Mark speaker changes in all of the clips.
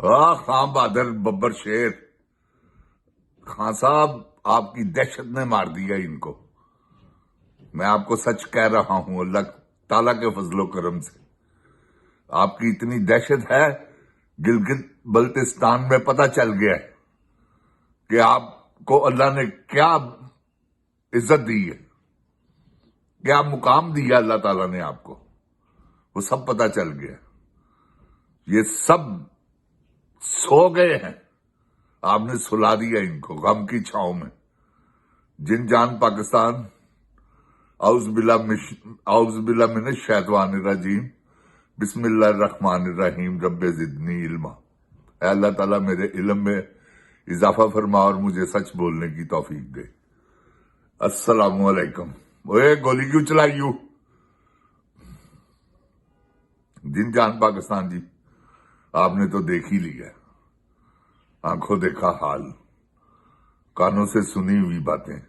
Speaker 1: خان بہادر ببر شیر خان صاحب، آپ کی دہشت نے مار دیا ان کو. میں آپ کو سچ کہہ رہا ہوں، اللہ تعالیٰ کے فضل و کرم سے آپ کی اتنی دہشت ہے. گلگت بلتستان میں پتہ چل گیا ہے کہ آپ کو اللہ نے کیا عزت دی ہے، کیا مقام دیا اللہ تعالیٰ نے آپ کو، وہ سب پتہ چل گیا. یہ سب سو گئے ہیں، آپ نے سلا دیا ان کو غم کی چھاؤں میں. جن جان پاکستان، اعوذ باللہ من الشیطان الرجیم، بسم اللہ الرحمن الرحیم، رب زدنی علما. اے اللہ تعالیٰ میرے علم میں اضافہ فرما اور مجھے سچ بولنے کی توفیق دے. السلام علیکم. اوے گولی کیوں چلائیو؟ جن جان پاکستان جی، آپ نے تو دیکھ ہی لیا، آنکھوں دیکھا حال، کانوں سے سنی ہوئی باتیں.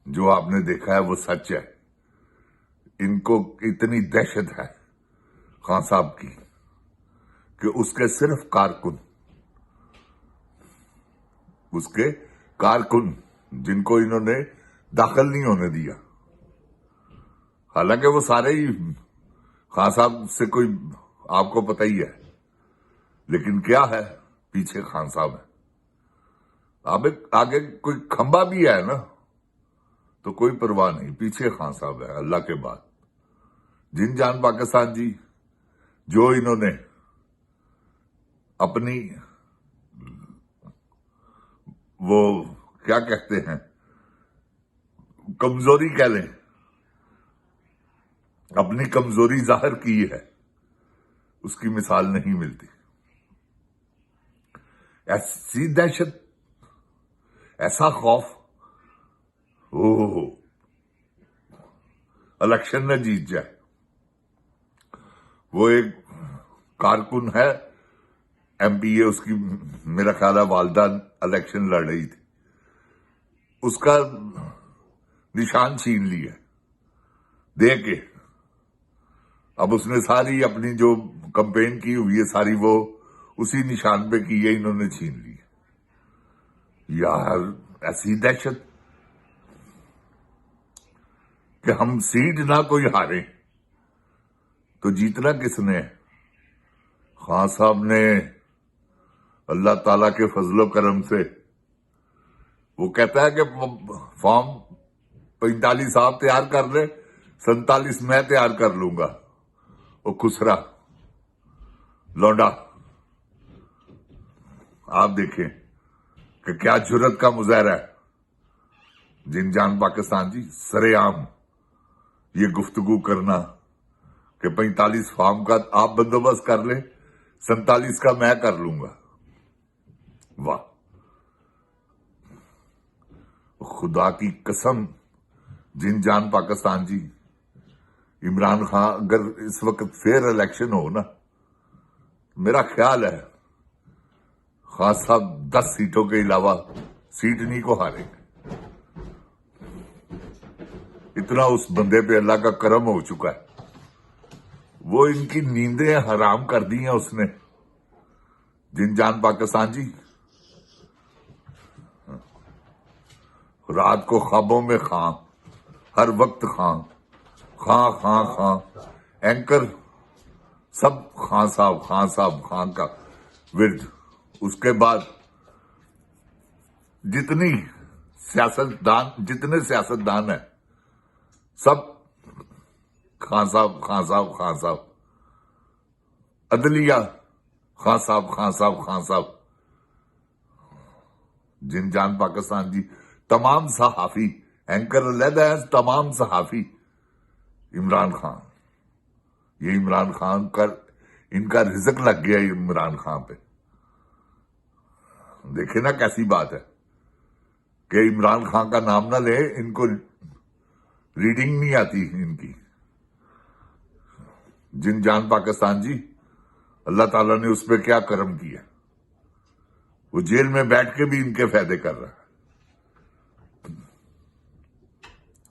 Speaker 1: جو آپ نے دیکھا ہے وہ سچ ہے. ان کو اتنی دہشت ہے خان صاحب کی کہ اس کے صرف کارکن جن کو انہوں نے داخل نہیں ہونے دیا. حالانکہ وہ سارے ہی خان صاحب سے کوئی آپ کو پتہ ہی ہے، لیکن کیا ہے، پیچھے خان صاحب ہے. اب آگے کوئی کھمبا بھی ہے نا تو کوئی پرواہ نہیں، پیچھے خان صاحب ہے اللہ کے بعد. جن جان پاکستان جی، جو انہوں نے اپنی وہ کیا کہتے ہیں کمزوری کہہ لیں، اپنی کمزوری ظاہر کی ہے، اس کی مثال نہیں ملتی. ایسی دہشت، ایسا خوف. الیکشن نہ جیت جائے. وہ ایک کارکن ہے ایم پی اے، اس کی میرا خیال ہے والدہ الیکشن لڑ رہی تھی، اس کا نشان چھین لیا دے کے. اب اس نے ساری اپنی جو کمپین کی ہوئی ہے ساری وہ اسی نشان پہ کی ہے، انہوں نے چھین لی. یار ایسی دہشت کہ ہم سیٹ نہ کوئی ہارے تو جیتنا کس نے؟ خان صاحب نے. اللہ تعالیٰ کے فضل و کرم سے وہ کہتا ہے کہ فارم 45 آپ تیار کر لیں، 47 میں تیار کر لوں گا. وہ خسرا لوڈا، آپ دیکھیں کہ کیا جرت کا مظاہرہ ہے. جن جان پاکستان جی، سرے عام یہ گفتگو کرنا کہ 45 فارم کا آپ بندوبست کر لیں، 47 کا میں کر لوں گا. واہ، خدا کی قسم. جن جان پاکستان جی، عمران خان اگر اس وقت فیئر الیکشن ہو نا، میرا خیال ہے خان صاحب 10 سیٹوں کے علاوہ سیٹ نہیں کو ہاریں گے. اتنا اس بندے پہ اللہ کا کرم ہو چکا ہے. وہ ان کی نیندیں حرام کر دی ہیں اس نے. جن جان پاکستان جی، رات کو خوابوں میں خان، ہر وقت خان خان خان خان. اینکر سب خان صاحب خان کا ورد. اس کے بعد جتنے سیاستدان ہیں سب خان صاحب. عدلیہ خان صاحب. جن جان پاکستان جی، تمام صحافی، اینکر علیحدہ ہیں، تمام صحافی عمران خان. یہ عمران خان کا ان کا رزق لگ گیا عمران خان پہ. دیکھیں نا کیسی بات ہے کہ عمران خان کا نام نہ لے، ان کو ریڈنگ نہیں آتی ان کی. جن جان پاکستان جی، اللہ تعالیٰ نے اس پہ کیا کرم کیا، وہ جیل میں بیٹھ کے بھی ان کے فائدے کر رہا ہے،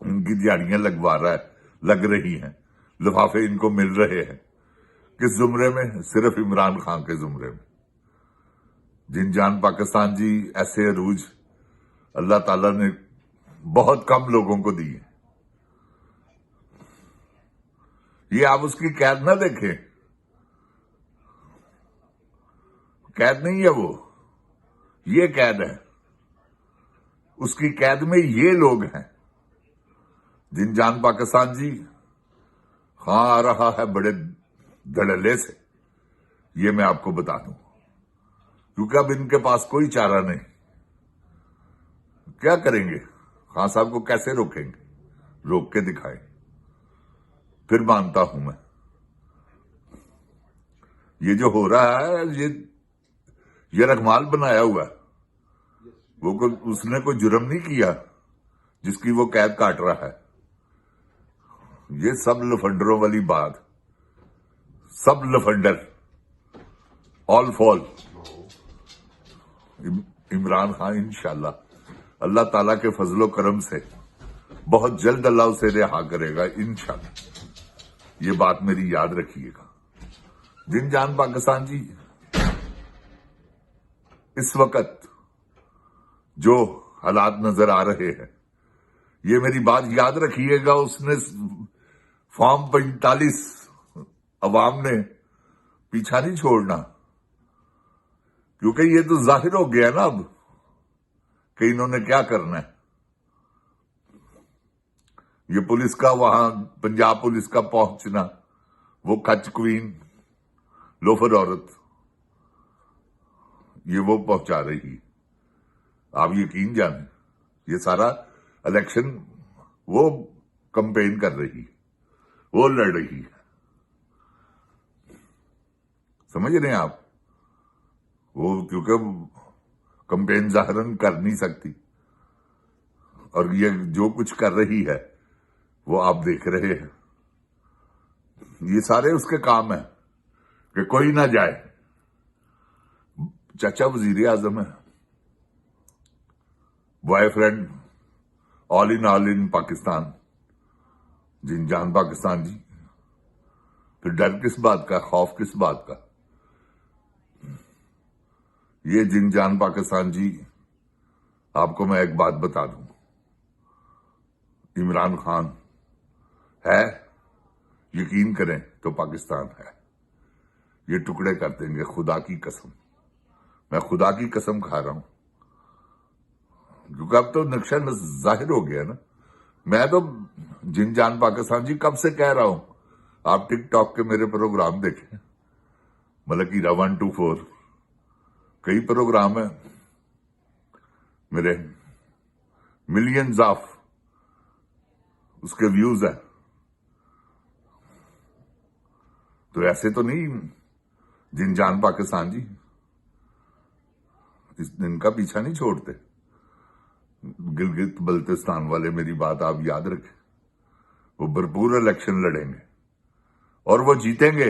Speaker 1: ان کی دیہڑیاں لگوا رہا ہے، لگ رہی ہیں، لفافے ان کو مل رہے ہیں. کس زمرے میں؟ صرف عمران خان کے زمرے میں. जिन जान पाकिस्तान जी, ऐसे अरूज अल्लाह ताला ने बहुत कम लोगों को दी है। ये आप उसकी कैद ना देखें, कैद नहीं है वो, ये कैद है। उसकी कैद में ये लोग हैं। जिन जान पाकिस्तान जी हाँ आ रहा है बड़े धड़ल्ले से, ये मैं आपको बता दूं, क्योंकि अब इनके पास कोई चारा नहीं। क्या करेंगे? खान साहब को कैसे रोकेंगे? रोक के दिखाएं, फिर मानता हूं मैं। ये जो हो रहा है, ये रखमाल बनाया हुआ है। उसने कोई जुर्म नहीं किया जिसकी वो कैद काट रहा है। ये सब लफंडरों वाली बात, सब लफंडर, ऑल फॉल। इमरान खान इंशाल्लाह अल्लाह ताला के फजलो करम से बहुत जल्द अल्लाह उसे रिहा करेगा इंशाल्लाह। ये बात मेरी याद रखिएगा। जिन जान पाकिस्तान जी, इस वक्त जो हालात नजर आ रहे हैं, ये मेरी बात याद रखिएगा। उसने फॉर्म 45 अवाम ने पीछा नहीं छोड़ना, क्योंकि ये तो जाहिर हो गया ना अब कि इन्होंने क्या करना है। ये पुलिस का वहां, पंजाब पुलिस का पहुंचना, वो कच क्वीन लोफर औरत, ये वो पहुंचा रही। आप यकीन जाने, ये सारा इलेक्शन वो कंपेन कर रही, वो लड़ रही। समझ रहे हैं आप? वो क्योंकि कंपेन जाहिरन कर नहीं सकती, और ये जो कुछ कर रही है वो आप देख रहे हैं। ये सारे उसके काम है कि कोई ना जाए। चाचा वजीर आजम है, बॉयफ्रेंड ऑल इन पाकिस्तान, जिन जान पाकिस्तान जी। फिर डर किस बात का, खौफ किस बात का? ये जिन जान पाकिस्तान जी, आपको मैं एक बात बता दूं, इमरान खान है, यकीन करें तो पाकिस्तान है। ये टुकड़े कर देंगे, खुदा की कसम, मैं खुदा की कसम खा रहा हूं, क्योंकि अब तो नक्शा जाहिर हो गया ना। मैं तो जिन जान पाकिस्तान जी कब से कह रहा हूं, आप टिकटॉक के मेरे प्रोग्राम देखें, मतलब कि 1 to 4 कई प्रोग्राम है मेरे, मिलियंस ऑफ उसके व्यूज है। तो ऐसे तो नहीं जिन जान पाकिस्तान जी इनका पीछा नहीं छोड़ते। गिलगित बल्तिस्तान वाले, मेरी बात आप याद रखें, वो भरपूर इलेक्शन लड़ेंगे और वो जीतेंगे।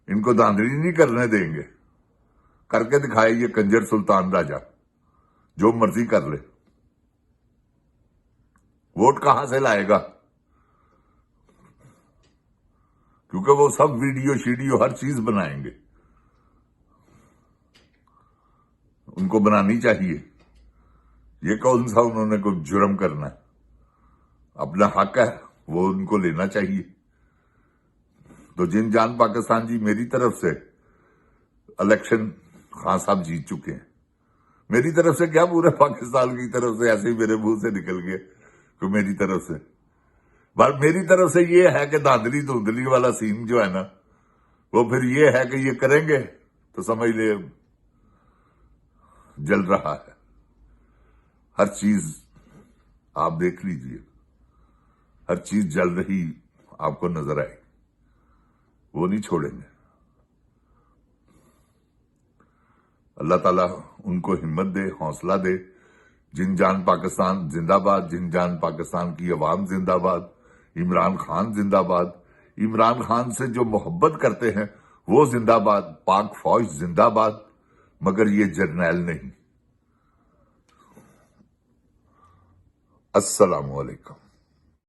Speaker 1: इनको धांधली नहीं करने देंगे। करके दिखाए ये कंजर सुल्तान राजा, जो मर्जी कर ले। वोट कहां से लाएगा? क्योंकि वो सब वीडियो शीडियो हर चीज बनाएंगे, उनको बनानी चाहिए। ये कौन सा उन्होंने कोई जुर्म करना है? अपना हक है, वो उनको लेना चाहिए। तो जिन जान पाकिस्तान जी, मेरी तरफ से इलेक्शन खान साहब जीत चुके हैं। मेरी तरफ से क्या, पूरे पाकिस्तान की तरफ से, ऐसे ही मेरे मुंह से निकल गए कि मेरी तरफ से। बस मेरी तरफ से ये है कि धांधली धुंधली वाला सीन जो है ना, वो फिर ये है कि ये करेंगे तो समझ ले जल रहा है। हर चीज आप देख लीजिए, हर चीज जल रही आपको नजर आए, वो नहीं छोड़ेंगे। अल्लाह ताला उनको हिम्मत दे, हौसला दे। जिन जान पाकिस्तान जिंदाबाद, जिन जान पाकिस्तान की अवाम जिंदाबाद, इमरान खान जिंदाबाद। इमरान खान से जो मोहब्बत करते हैं वो जिंदाबाद, पाक फौज जिंदाबाद, मगर ये जर्नैल नहीं। अस्सलामु अलैकुम।